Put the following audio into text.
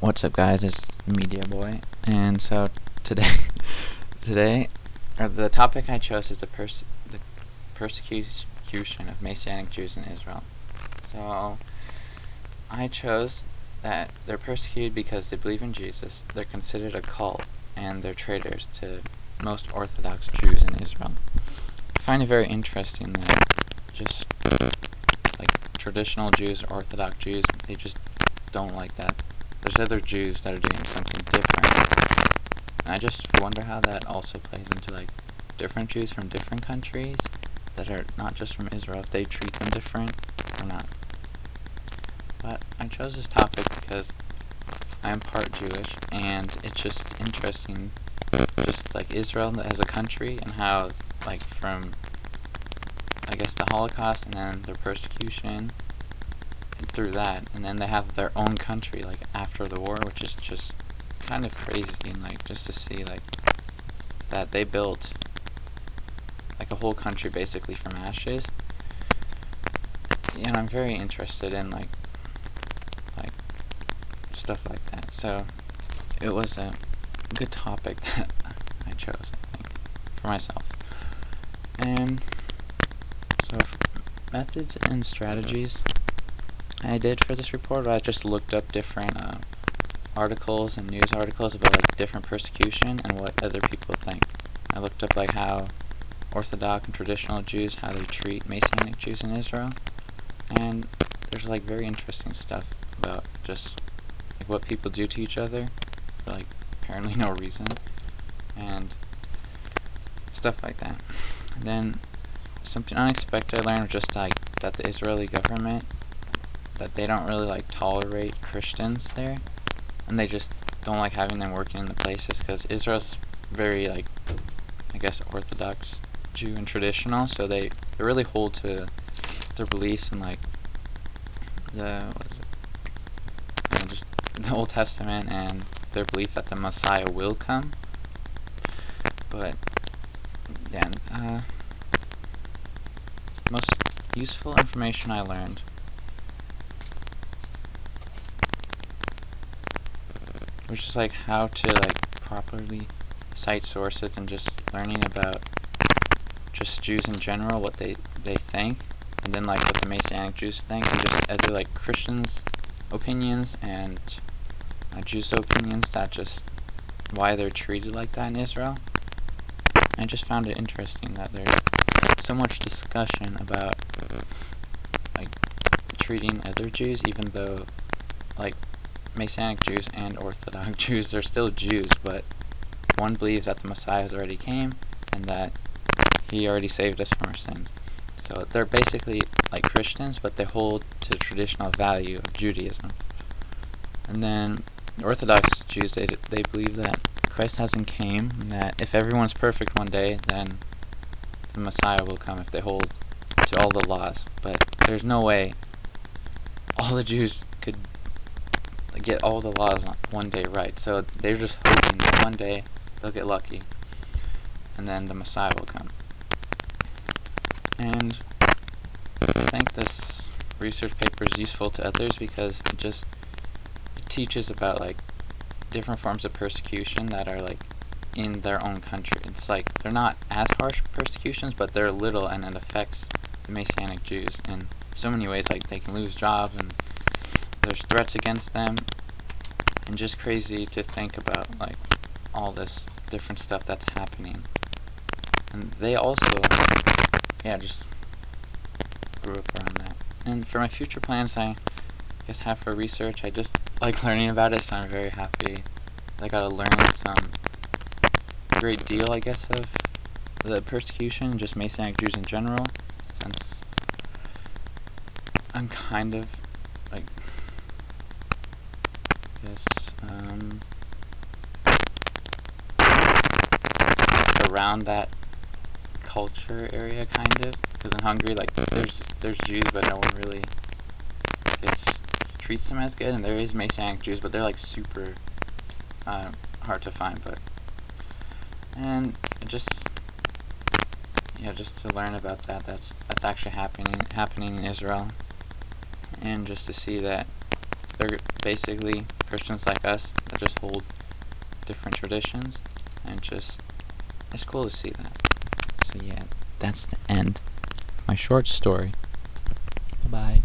What's up, guys? It's Media Boy, and so today, the topic I chose is the persecution of Messianic Jews in Israel. So I chose that they're persecuted because they believe in Jesus. They're considered a cult, and they're traitors to most Orthodox Jews in Israel. I find it very interesting that just like traditional Jews, Orthodox Jews, they just don't like that. There's other Jews that are doing something different. And I just wonder how that also plays into like different Jews from different countries that are not just from Israel, if they treat them different or not. But I chose this topic because I'm part Jewish, and it's just interesting, just like Israel as a country and how, like, from I guess the Holocaust and then their persecution and through that, and then they have their own country like after the war, which is just kind of crazy, and like just to see like that they built like a whole country basically from ashes. And I'm very interested in like stuff like that. So it was a good topic that I chose, I think, for myself. And so methods and strategies I did for this report, I just looked up different articles and news articles about like different persecution and what other people think. I looked up like how Orthodox and traditional Jews, how they treat Messianic Jews in Israel, and there's like very interesting stuff about just like what people do to each other for like apparently no reason, and stuff like that. And then something unexpected I learned was just like that the Israeli government, that they don't really like tolerate Christians there, and they just don't like having them working in the places because Israel's very like, I guess, Orthodox Jew and traditional, so they really hold to their beliefs and like just the Old Testament and their belief that the Messiah will come. But yeah, most useful information I learned which is like how to like properly cite sources and just learning about just Jews in general, what they think, and then like what the Messianic Jews think, and just other like Christians' opinions and Jews' opinions, that just why they're treated like that in Israel. And I just found it interesting that there's so much discussion about like treating other Jews, even though like Messianic Jews and Orthodox Jews, they're still Jews, but one believes that the Messiah has already came and that he already saved us from our sins. So they're basically like Christians, but they hold to the traditional value of Judaism. And then Orthodox Jews, they believe that Christ hasn't came, and that if everyone's perfect one day, then the Messiah will come if they hold to all the laws. But there's no way all the Jews could get all the laws on one day right, so they're just hoping that one day they'll get lucky and then the Messiah will come. And I think this research paper is useful to others because it teaches about like different forms of persecution that are like in their own country. It's like they're not as harsh persecutions, but they're little, and it affects the Messianic Jews in so many ways. Like they can lose jobs, and there's threats against them, and just crazy to think about like all this different stuff that's happening. And they also just grew up around that. And for my future plans, I guess have for research, I just like learning about it, so I'm very happy I got to learn some great deal, I guess, of the persecution, just Messianic Jews in general, since I'm kind of like, I guess, around that culture area, kind of, because in Hungary, like, there's Jews, but no one really treats them as good, and there is Messianic Jews, but they're like super hard to find. But and just to learn about that's actually happening in Israel, and just to see that they're basically Christians like us that just hold different traditions, and just it's cool to see that. So yeah, that's the end of my short story. Bye bye.